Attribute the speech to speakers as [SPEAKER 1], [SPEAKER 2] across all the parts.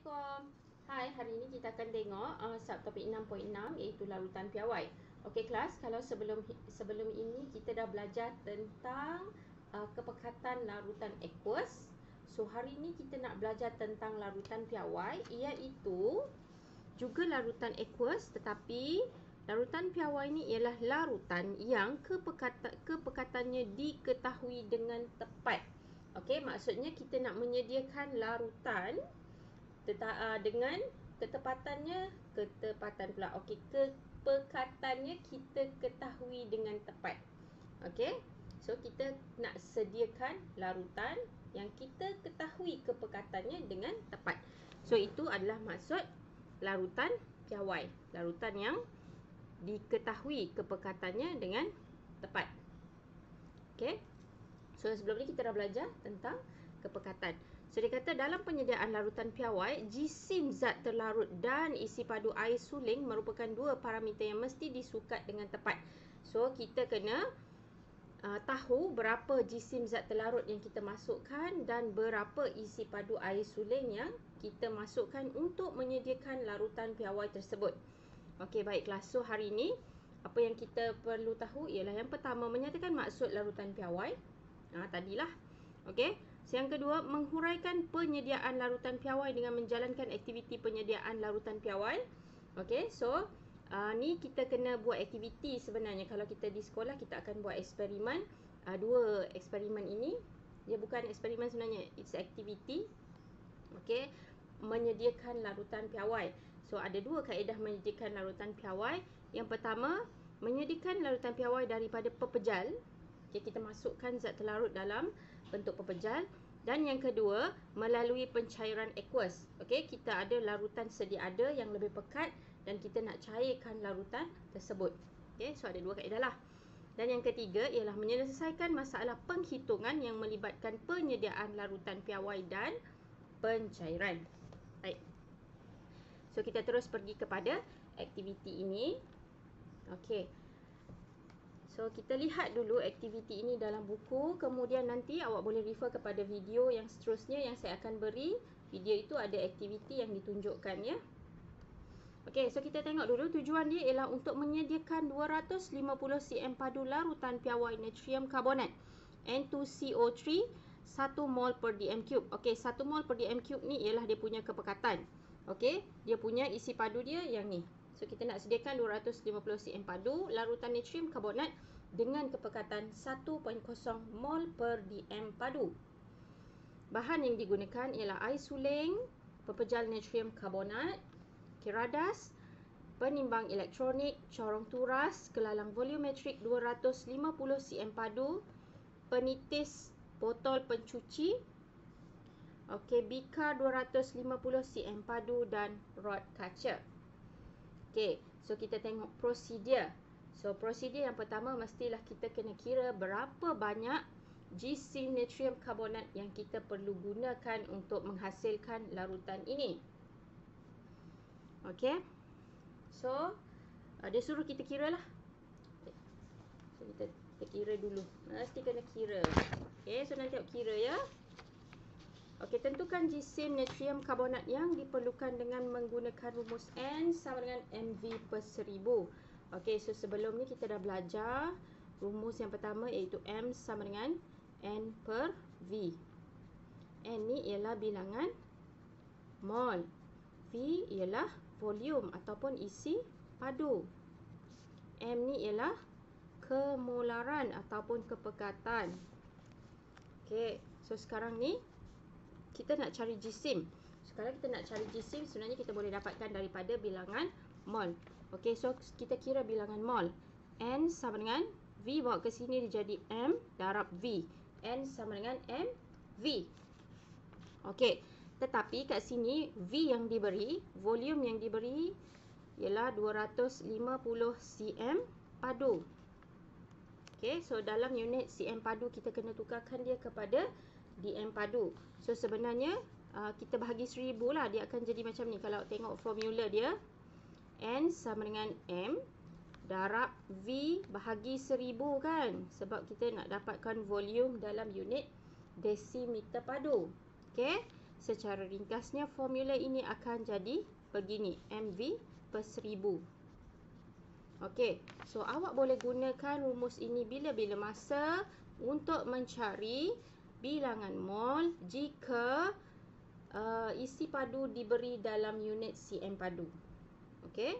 [SPEAKER 1] Assalamualaikum. Hai, hari ini kita akan tengok subtopik 6.6 iaitu larutan piawai. Okey kelas, kalau sebelum ini kita dah belajar tentang kepekatan larutan aqueous. So hari ini kita nak belajar tentang larutan piawai, iaitu juga larutan aqueous, tetapi larutan piawai ni ialah larutan yang kepekatannya diketahui dengan tepat. Okey, maksudnya kita nak menyediakan larutan dengan ketepatan pula. Okey, kepekatannya kita ketahui dengan tepat. Okey, so kita nak sediakan larutan yang kita ketahui kepekatannya dengan tepat. So itu adalah maksud larutan piawai, larutan yang diketahui kepekatannya dengan tepat. Okey, so sebelum ni kita dah belajar tentang kepekatan. So dia kata dalam penyediaan larutan piawai, jisim zat terlarut dan isi padu air suling merupakan dua parameter yang mesti disukat dengan tepat. So kita kena tahu berapa jisim zat terlarut yang kita masukkan dan berapa isi padu air suling yang kita masukkan untuk menyediakan larutan piawai tersebut. Okey, baiklah. So hari ini apa yang kita perlu tahu ialah yang pertama, menyatakan maksud larutan piawai. Tadilah. Okey. So, yang kedua, menghuraikan penyediaan larutan piawai dengan menjalankan aktiviti penyediaan larutan piawai. Okey, so ni kita kena buat aktiviti sebenarnya. Kalau kita di sekolah, kita akan buat eksperimen. Dua eksperimen ini, dia bukan eksperimen sebenarnya, it's activity. Okey, menyediakan larutan piawai. So ada dua kaedah menyediakan larutan piawai. Yang pertama, menyediakan larutan piawai daripada pepejal. Okay, kita masukkan zat terlarut dalam bentuk pepejal. Dan yang kedua, melalui pencairan aqueous. Okey, kita ada larutan sedia ada yang lebih pekat dan kita nak cairkan larutan tersebut. Okey, so ada dua kaedah lah. Dan yang ketiga ialah menyelesaikan masalah penghitungan yang melibatkan penyediaan larutan piawai dan pencairan. Baik. So kita terus pergi kepada aktiviti ini. Okey. So kita lihat dulu aktiviti ini dalam buku, kemudian nanti awak boleh refer kepada video yang seterusnya yang saya akan beri. Video itu ada aktiviti yang ditunjukkan ya. Okey, so kita tengok dulu tujuan dia ialah untuk menyediakan 250 cm padu larutan piawai natrium karbonat N2CO3 1 mol per dm3. Okey, 1 mol per dm3 ni ialah dia punya kepekatan. Okey, dia punya isi padu dia yang ni. So kita nak sediakan 250 cm padu larutan natrium karbonat dengan kepekatan 1.0 mol per dm padu. Bahan yang digunakan ialah air suling, pepejal natrium karbonat, kiradas, penimbang elektronik, corong turas, kelalang volumetrik 250 cm padu, penitis botol pencuci, okey, bika 250 cm padu dan rod kaca. Okey, so kita tengok prosedur. So prosedur yang pertama, mestilah kita kena kira berapa banyak jisim natrium karbonat yang kita perlu gunakan untuk menghasilkan larutan ini. Okey. So dia suruh kita kira lah. So kita kira dulu. Mesti kena kira. Okey, so nanti tengok kira ya. Okey, tentukan jisim natrium karbonat yang diperlukan dengan menggunakan rumus N sama dengan mv per 1000. Okey, so sebelum ni kita dah belajar rumus yang pertama iaitu M sama dengan N per V. N ni ialah bilangan mol. V ialah volume ataupun isi padu. M ni ialah kemolaran ataupun kepekatan. Okey, so sekarang ni kita nak cari jisim. Sekarang kita nak cari jisim, sebenarnya kita boleh dapatkan daripada bilangan mol. Okey, so kita kira bilangan mol. N sama dengan V, bawa ke sini dia jadi M darab V. N sama dengan M V. Okey, tetapi kat sini V yang diberi, volume yang diberi ialah 250 cm padu. Okey, so dalam unit cm padu kita kena tukarkan dia kepada dm padu. So sebenarnya kita bahagi 1000 lah, dia akan jadi macam ni. Kalau tengok formula dia, N sama dengan M darab V bahagi 1000 kan. Sebab kita nak dapatkan volume dalam unit desimeter padu. Okey. Secara ringkasnya, formula ini akan jadi begini, MV per 1000. Okey, so awak boleh gunakan rumus ini bila-bila masa untuk mencari bilangan mol jika isi padu diberi dalam unit cm padu. Okey,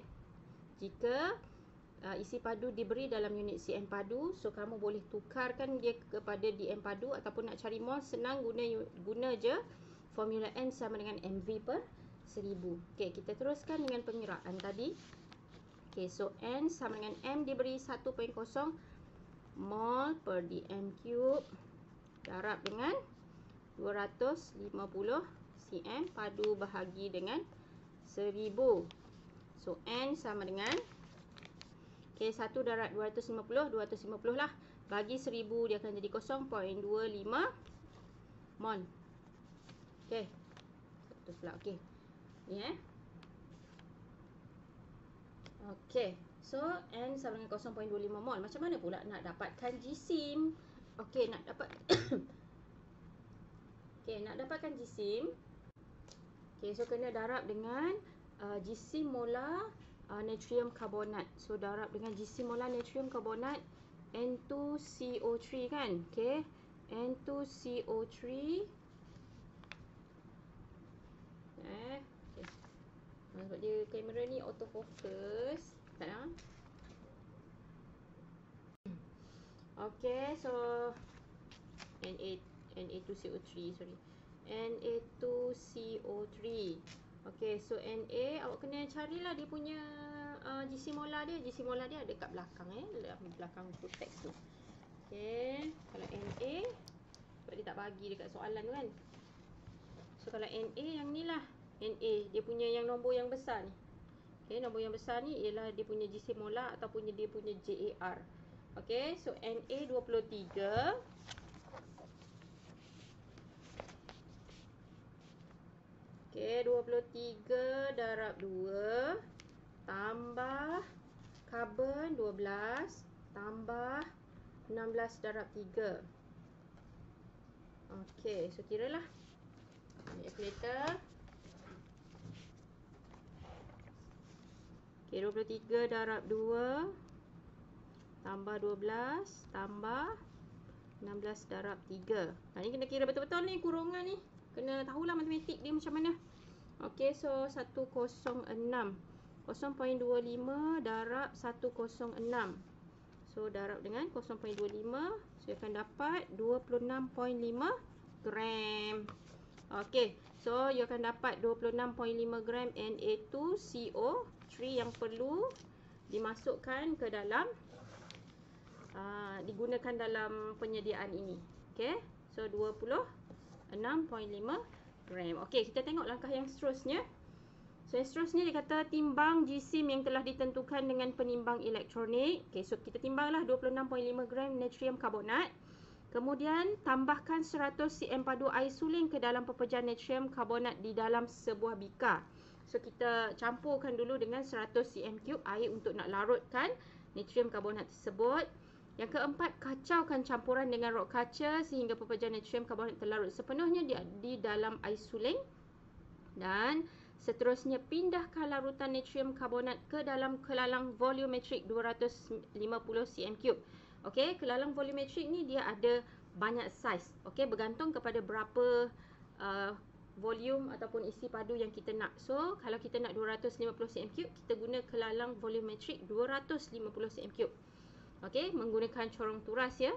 [SPEAKER 1] jika isi padu diberi dalam unit cm padu, so kamu boleh tukarkan dia kepada dm padu ataupun nak cari mol senang, guna je formula N sama dengan MV per 1000. Okey, kita teruskan dengan pengiraan tadi. Okey, so N sama dengan M diberi 1.0 mol per dm cube darab dengan 250 cm padu bahagi dengan 1000. So N sama dengan, okey, 1 darab 250 lah, bagi 1000 dia akan jadi 0.25 mol. Okey, betul pula. Okey, ni okey, so N sama dengan 0.25 mol. Macam mana pula nak dapatkan jisim? Okey, nak dapatkan jisim. Okey, so kena darab dengan jisim molar natrium karbonat. So darab dengan jisim molar natrium karbonat N2CO3 kan. Okey, N2CO3. Okay. Sebab dia kamera ni autofocus. Tak lah. Okey, so Na2CO3, sorry. Na2CO3. Okey, so Na awak kena carilah dia punya jisim molar dia. Jisim molar dia ada kat belakang belakang full text tu. Okey, kalau Na sebab dia tak bagi dekat soalan tu kan. So kalau Na yang ni lah. Na dia punya yang nombor yang besar ni. Okey, nombor yang besar ni ialah dia punya jisim molar ataupun dia punya JAR. Okey, so Na 23. Okey, 23 darab 2 tambah karbon 12 tambah 16 darab 3. Okey, so kiralah. Calculator. Okey, 23 darab 2 tambah 12 tambah 16 darab 3. Ni kena kira betul-betul ni kurungan ni. Kena tahulah matematik dia macam mana. Okey, so 106. 0.25 darab 106. So darab dengan 0.25, so akan dapat 26.5 gram. Okey, so you akan dapat 26.5 gram Na2CO3 yang perlu dimasukkan ke dalam digunakan dalam penyediaan ini. Okey, so 26.5 gram. Okey, kita tengok langkah yang seterusnya. So yang seterusnya dia kata timbang jisim yang telah ditentukan dengan penimbang elektronik. Okey, so kita timbanglah 26.5 gram natrium karbonat. Kemudian tambahkan 100 cm padu air suling ke dalam pepecahan natrium karbonat di dalam sebuah bikar. So kita campurkan dulu dengan 100 cm3 air untuk nak larutkan natrium karbonat tersebut. Yang keempat, kacaukan campuran dengan rod kaca sehingga pepecahan natrium karbonat terlarut sepenuhnya di dalam air suling. Dan seterusnya, pindahkan larutan natrium karbonat ke dalam kelalang volumetrik 250 cm3. Okey, kelalang volumetrik ni dia ada banyak saiz. Okey, bergantung kepada berapa volume ataupun isi padu yang kita nak. So, kalau kita nak 250 cm3, kita guna kelalang volumetrik 250 cm3. Okey, menggunakan corong turas ya.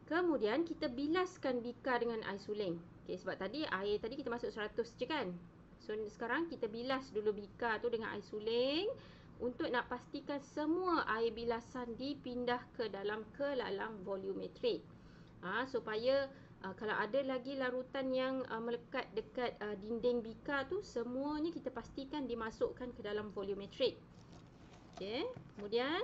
[SPEAKER 1] Kemudian kita bilaskan bikar dengan air suling. Okey, sebab tadi air tadi kita masuk 100 je kan. So sekarang kita bilas dulu bikar tu dengan air suling untuk nak pastikan semua air bilasan dipindah ke dalam kelalang volumetrik. Supaya kalau ada lagi larutan yang melekat dekat dinding bikar tu, semuanya kita pastikan dimasukkan ke dalam volumetrik. Okey, kemudian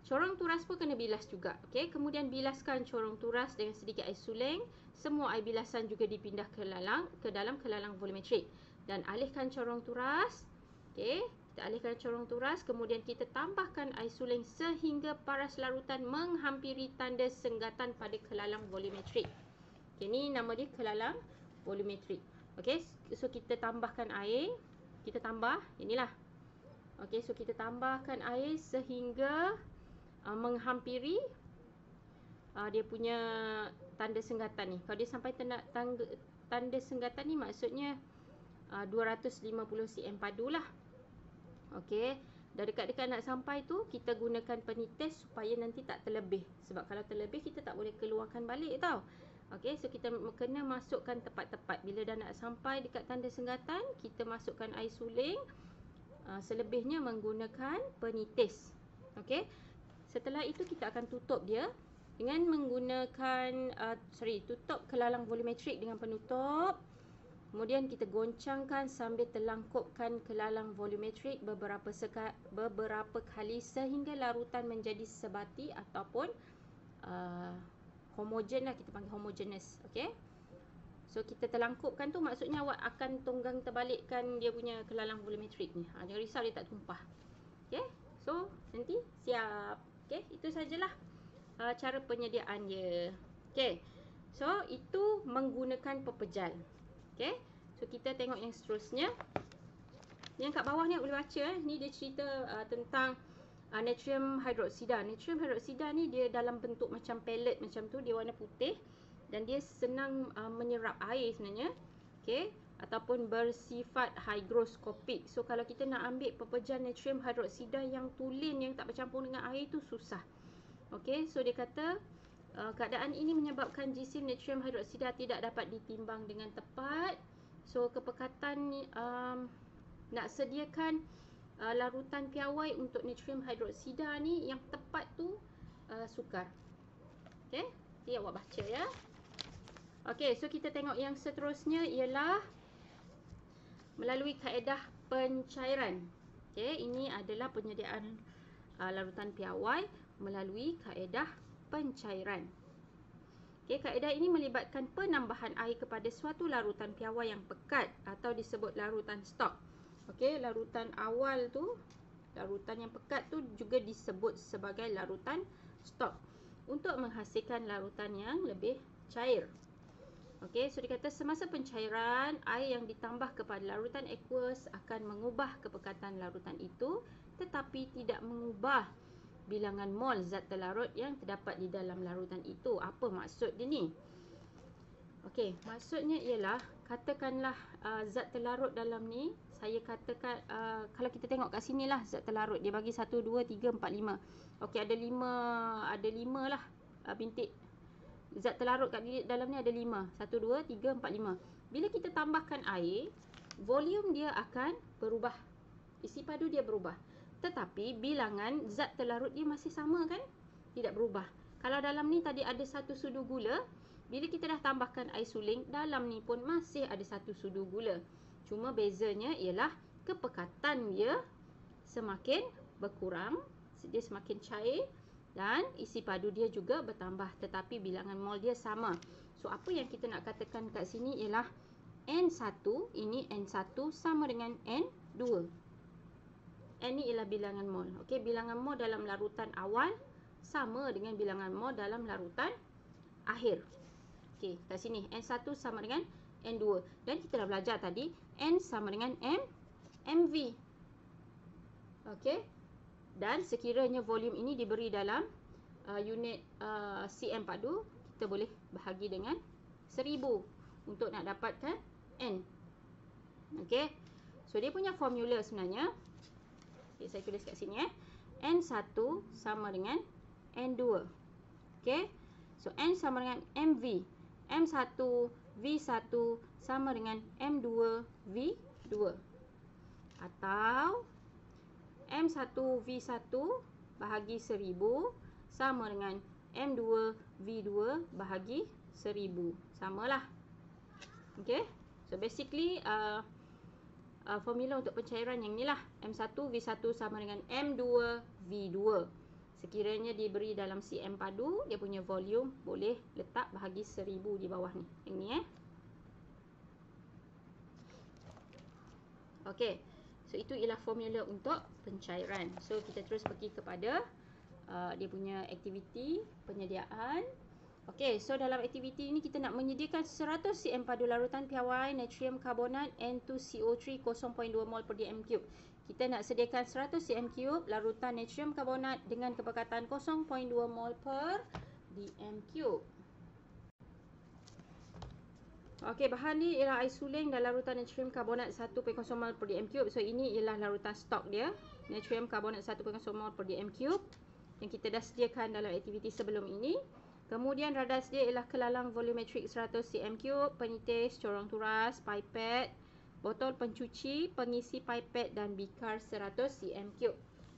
[SPEAKER 1] corong turas pun kena bilas juga. Okey, kemudian bilaskan corong turas dengan sedikit air suling. Semua air bilasan juga dipindah ke dalam kelalang volumetrik. Dan alihkan corong turas. Okey, kita alihkan corong turas. Kemudian kita tambahkan air suling sehingga paras larutan menghampiri tanda senggatan pada kelalang volumetrik. Okay, ni nama dia kelalang volumetrik. Okay, so kita tambahkan air. Kita tambah, inilah. Okay, so kita tambahkan air sehingga menghampiri dia punya tanda senggatan ni. Kalau dia sampai tanda senggatan ni, maksudnya 250 cm padu lah. Okay, dah dekat-dekat nak sampai tu, kita gunakan penites supaya nanti tak terlebih. Sebab kalau terlebih, kita tak boleh keluarkan balik tau. Okay, so kita kena masukkan tepat-tepat. Bila dah nak sampai dekat tanda senggatan, kita masukkan air suling. Selebihnya menggunakan penites. Okay, setelah itu kita akan tutup dia dengan menggunakan tutup kelalang volumetrik dengan penutup. Kemudian kita goncangkan sambil terlangkupkan kelalang volumetrik beberapa kali sehingga larutan menjadi sebati ataupun homogen lah, kita panggil homogeneous. Okay, so kita terlangkupkan tu maksudnya awak akan tunggang terbalikkan dia punya kelalang volumetrik ni. Jangan risau dia tak tumpah. Okay, so nanti siap. Okay, itu sajalah cara penyediaan dia. Okay, so itu menggunakan pepejal. Okay, so kita tengok yang seterusnya. Yang kat bawah ni boleh baca. Ni dia cerita tentang natrium hydroxida. Natrium hydroxida ni dia dalam bentuk macam pellet macam tu. Dia warna putih. Dan dia senang menyerap air sebenarnya. Okay, ataupun bersifat hygroskopik. So kalau kita nak ambil pepejal natrium hydroxida yang tulen, yang tak bercampur dengan air tu susah. Okay, so dia kata keadaan ini menyebabkan jisim natrium hydroxida tidak dapat ditimbang dengan tepat. So kepekatan nak sediakan larutan piawai untuk natrium hydroxida ni yang tepat tu sukar. Okay, nanti awak baca ya. Okay, so kita tengok yang seterusnya ialah melalui kaedah pencairan. Okay, ini adalah penyediaan larutan piawai melalui kaedah pencairan. Okay, kaedah ini melibatkan penambahan air kepada suatu larutan piawai yang pekat atau disebut larutan stok. Okay, larutan awal tu, larutan yang pekat tu juga disebut sebagai larutan stok untuk menghasilkan larutan yang lebih cair. Okay, so dia kata semasa pencairan, air yang ditambah kepada larutan aqueous akan mengubah kepekatan larutan itu tetapi tidak mengubah bilangan mol zat terlarut yang terdapat di dalam larutan itu. Apa maksud dia ni? Okey, maksudnya ialah katakanlah zat terlarut dalam ni, saya katakan kalau kita tengok kat sini lah zat terlarut, dia bagi 1 2 3 4 5. Okey, ada 5 lah bintik zat terlarut kat dalam ni, ada 5. 1 2 3 4 5. Bila kita tambahkan air, volume dia akan berubah. Isi padu dia berubah. Tetapi bilangan zat terlarut dia masih sama kan? Tidak berubah. Kalau dalam ni tadi ada 1 sudu gula, bila kita dah tambahkan air suling, dalam ni pun masih ada 1 sudu gula. Cuma bezanya ialah kepekatan dia semakin berkurang, dia semakin cair dan isi padu dia juga bertambah, tetapi bilangan mol dia sama. So apa yang kita nak katakan kat sini ialah N1, ini N1 sama dengan N2. N ni ialah bilangan mol. Okey, bilangan mol dalam larutan awal sama dengan bilangan mol dalam larutan akhir. Okey, kat sini N1 sama dengan N2. Dan kita dah belajar tadi N sama dengan MV. Okey. Dan sekiranya volume ini diberi dalam unit cm padu, kita boleh bahagi dengan 1000 untuk nak dapatkan N. Okey. So dia punya formula sebenarnya, okay, saya tulis kat sini N1 sama dengan N2. Okey. So N sama dengan MV. M1 V1 sama dengan M2 V2. Atau M1 V1 bahagi 1000 sama dengan M2 V2 bahagi 1000. Samalah. Okay. So basically formula untuk pencairan yang ni lah. M1 V1 sama dengan M2 V2. Sekiranya diberi dalam cm padu, dia punya volume boleh letak bahagi 1000 di bawah ni. Yang ni Okay. So itu ialah formula untuk pencairan. So kita terus pergi kepada dia punya aktiviti penyediaan. Okey, so dalam aktiviti ini kita nak menyediakan 100 cm padu larutan piawai natrium karbonat N2CO3 0.2 mol per dm cube. Kita nak sediakan 100 cm cube larutan natrium karbonat dengan kepekatan 0.2 mol per dm cube. Okey, bahan ni ialah air suling dan larutan natrium karbonat 1.0 mol per dm cube. So ini ialah larutan stok dia, natrium karbonat 1.0 mol per dm cube yang kita dah sediakan dalam aktiviti sebelum ini. Kemudian radas dia ialah kelalang volumetrik 100 cm3, penitis, corong turas, pipet, botol pencuci, pengisi pipet dan bikar 100 cm3.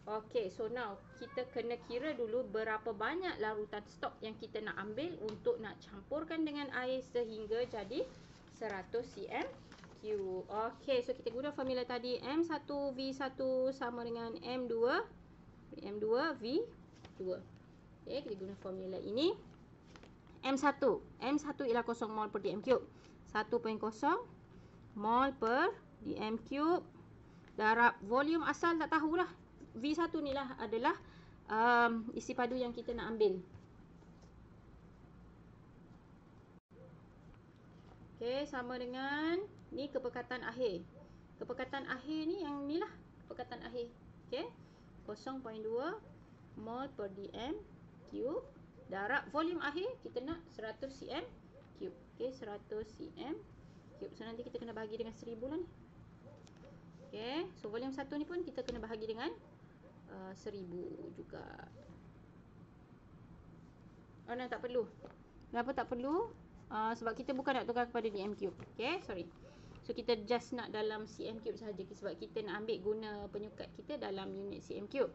[SPEAKER 1] Okey, so now kita kena kira dulu berapa banyak larutan stok yang kita nak ambil untuk nak campurkan dengan air sehingga jadi 100 cm3. Okey, so kita guna formula tadi M1V1 sama dengan M2V2. Okey, kita guna formula ini. M1 ialah 0 mol per dm cube. 1.0 mol per dm cube. Darab volume asal tak tahulah. V1 ni lah adalah isi padu yang kita nak ambil. Okey, sama dengan ni kepekatan akhir. Kepekatan akhir ni yang ni lah kepekatan akhir. Okey, 0.2 mol per dm cube. Darab volume akhir kita nak 100 cm cube. Okey, 100 cm cube. So nanti kita kena bahagi dengan 1000 lah ni. Okey, so volume 1 ni pun kita kena bahagi dengan 1000 juga. Oh, no, tak perlu. Kenapa tak perlu? Sebab kita bukan nak tukar kepada dm cube. Okey, sorry. So kita just nak dalam cm cube sahaja sebab kita nak ambil guna penyukat kita dalam unit cm cube.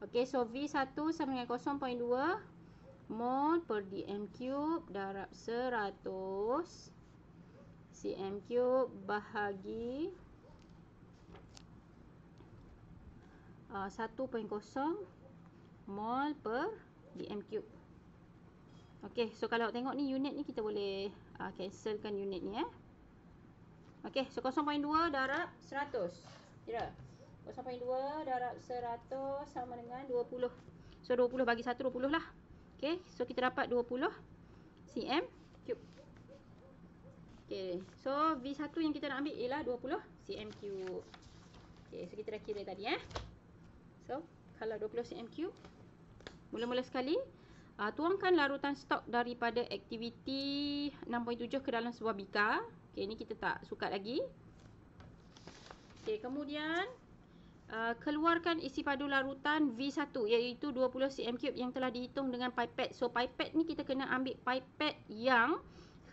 [SPEAKER 1] Okey, so V1 sama dengan 0.2 mol per dm cube darab 100 cm cube bahagi 1.0 mol per dm cube. Okey, so kalau tengok ni unit ni kita boleh cancelkan unit ni Okey, so 0.2 darab 100. Kira 0.2 darab 100 sama dengan 20. So 20 bagi 1 20 lah. Okey, so kita dapat 20 cm cube. Okey, so V1 yang kita nak ambil ialah 20 cm cube. Okey, so kita dah kira tadi So, kalau 20 cm cube, mula-mula sekali tuangkan larutan stok daripada aktiviti 6.7 ke dalam sebuah bikar. Okey, ni kita tak sukat lagi. Okey, kemudian keluarkan isi padu larutan V1 iaitu 20 cm3 yang telah dihitung dengan pipet. So pipet ni kita kena ambil pipet yang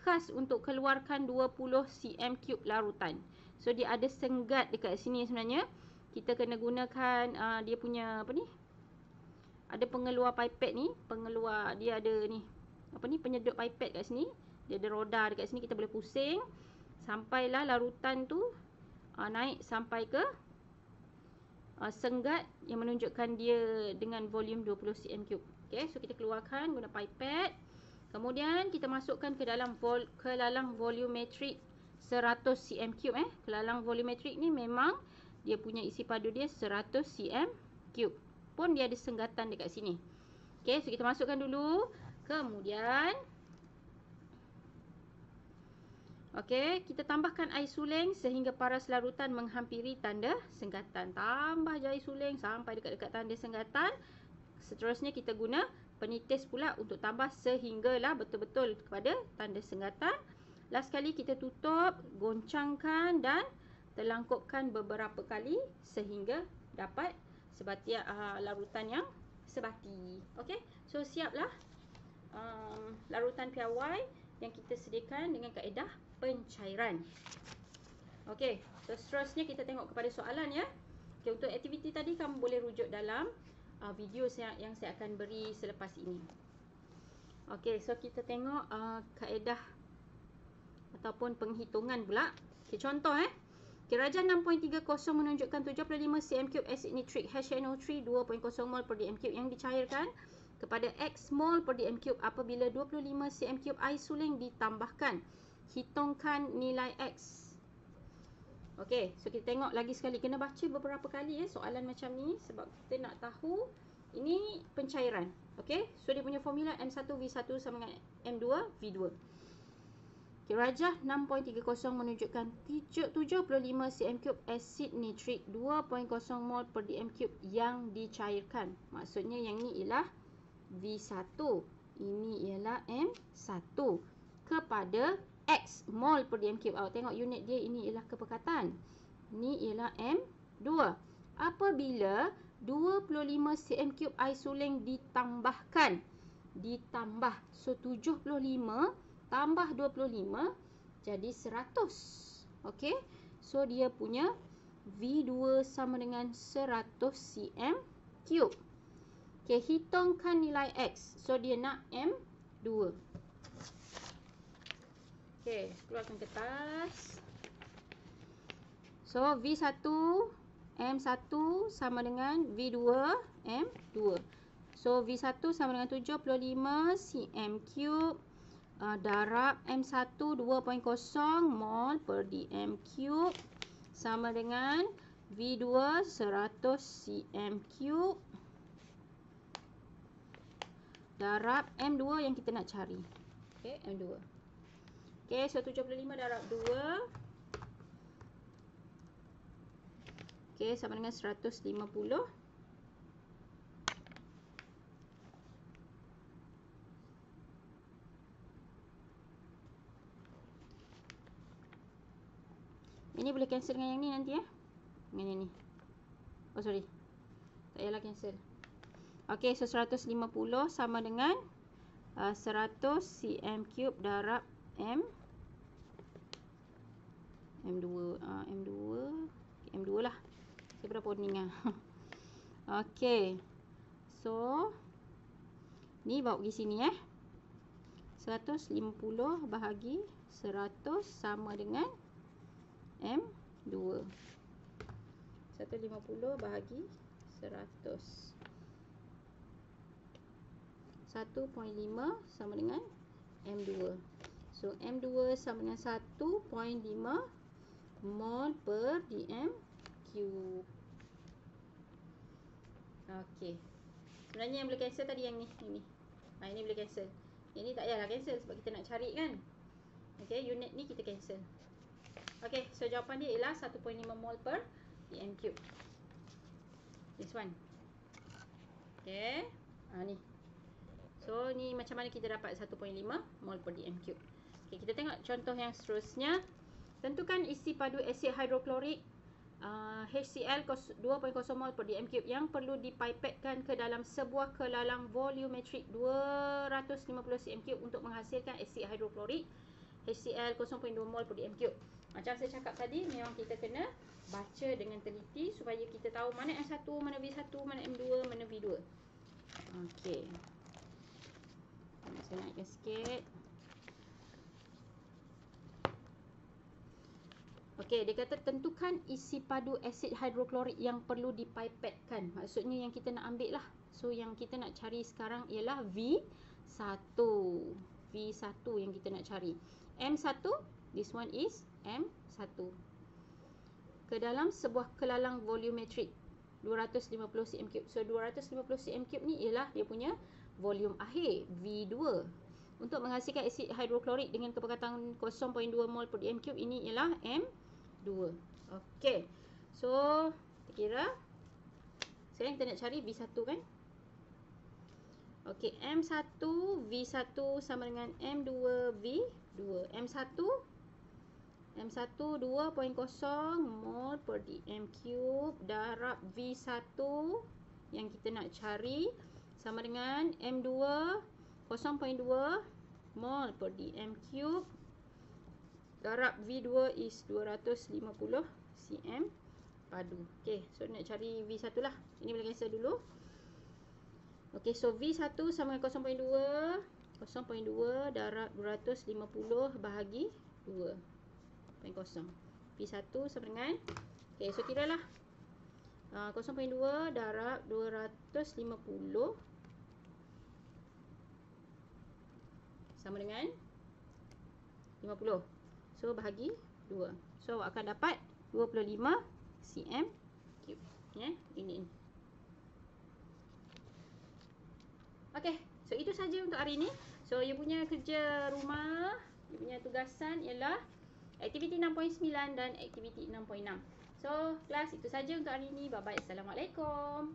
[SPEAKER 1] khas untuk keluarkan 20 cm3 larutan. So dia ada senggat dekat sini sebenarnya. Kita kena gunakan dia punya apa ni? Ada pengeluar pipet ni, pengeluar dia ada ni. Apa ni? Penyedut pipet kat sini. Dia ada roda dekat sini, kita boleh pusing sampailah larutan tu naik sampai ke senggat yang menunjukkan dia dengan volume 20 cm3. Okey, so kita keluarkan guna pipet. Kemudian kita masukkan ke dalam kelalang volumetrik 100 cm3 Kelalang volumetrik ni memang dia punya isi padu dia 100 cm3. Pun dia ada senggatan dekat sini. Okey, so kita masukkan dulu. Kemudian okey, kita tambahkan air suling sehingga paras larutan menghampiri tanda senggatan. Tambah je air suling sampai dekat-dekat tanda senggatan. Seterusnya kita guna penitis pula untuk tambah sehinggalah betul-betul kepada tanda senggatan. Last sekali kita tutup, goncangkan dan telangkupkan beberapa kali sehingga dapat sebati larutan yang sebati. Okey, so siaplah larutan piawai yang kita sediakan dengan kaedah pencairan. Okey, so seterusnya kita tengok kepada soalan Okay, untuk aktiviti tadi kamu boleh rujuk dalam video yang saya akan beri selepas ini. Okey, so kita tengok kaedah ataupun penghitungan pula. Okey, contoh Kirajan 6.30 menunjukkan 75 cm3 asid nitrik HNO3 2.0 mol per dm cube yang dicairkan kepada X mol per dm cube apabila 25 cm3 air suling ditambahkan. Hitungkan nilai X. Okey, so kita tengok lagi sekali. Kena baca beberapa kali soalan macam ni sebab kita nak tahu ini pencairan. Okey, so dia punya formula M1V1 sama dengan M2 V2. Okay, rajah 6.30 menunjukkan 75 cm3 asid nitrik 2.0 mol per dm3 yang dicairkan. Maksudnya yang ni ialah V1, ini ialah M1 kepada X mol per dm3. Awak tengok unit dia, ini ialah kepekatan. Ini ialah M2. Apabila 25 cm3 air suling ditambahkan, so 75 tambah 25 jadi 100. Okey, so dia punya V2 sama dengan 100 cm3. Okey, hitungkan nilai X. So dia nak M2. Okey, keluarkan kertas. So V1 M1 sama dengan V2 M2. So V1 sama dengan 75 cm3 darab M1 2.0 mol per dm3 sama dengan V2 100 cm3 darab M2 yang kita nak cari. Okey, M2. Okey, so 75 darab 2. Okey, sama dengan 150. Ini boleh cancel dengan yang ni nanti ya. Dengan yang ni. Oh sorry. Tak payahlah cancel. Okey, so 150 sama dengan 100 cm3 darab M2 lah. Saya berapa warning ah. Okey. So ni bawa pergi sini 150 bahagi 100 sama dengan M2. 150 bahagi 100. 1.5 sama dengan M2. So M2 sama dengan 1.5 mol per dm3. Okey. Sebenarnya yang boleh cancel tadi yang ni, ini. Ini boleh cancel. Yang ni tak payahlah cancel sebab kita nak cari kan. Okey, unit ni kita cancel. Okey, so jawapan dia ialah 1.5 mol per dm3. This one. Okey. Ni. So ni macam mana kita dapat 1.5 mol per dm3. Okey, kita tengok contoh yang seterusnya. Tentukan isi padu asid hidroklorik HCl 2.0 mol per dm3 yang perlu dipipetkan ke dalam sebuah kelalang volumetrik 250 cm3 untuk menghasilkan asid hidroklorik HCl 0.2 mol per dm3. Macam saya cakap tadi, memang kita kena baca dengan teliti supaya kita tahu mana M1, mana V1, mana M2, mana V2. Okey. Saya naikkan sikit. Okey, dia kata tentukan isi padu asid hidroklorik yang perlu dipipetkan. Maksudnya yang kita nak ambil lah. So yang kita nak cari sekarang ialah V1. V1 yang kita nak cari. M1, this one is M1. Ke dalam sebuah kelalang volumetrik 250 cm3. So 250 cm3 ni ialah dia punya volume akhir V2. Untuk menghasilkan asid hidroklorik dengan kepekatan 0.2 mol per dm3 ini ialah M2. Okey. So kita kira sekarang kita nak cari V1 kan? Okey, M1 V1 sama dengan M2 V2. M1 2.0 mol per dm3 darab V1 yang kita nak cari sama dengan M2 0.2 mol per dm3 darab V2 is 250 cm padu. Okey, so nak cari V1 lah. Ini boleh cancel dulu. Okey, so V1 sama dengan 0.2 darab 250 bahagi 2. 0.0. V1 sama dengan, okey, so kira lah 0.2 darab 250 sama dengan 50. So bahagi 2. So awak akan dapat 25 cm3. Ya, ini. Okey, so itu saja untuk hari ni. So you punya kerja rumah, you punya tugasan ialah aktiviti 6.9 dan aktiviti 6.6. So kelas itu saja untuk hari ini. Bye bye. Assalamualaikum.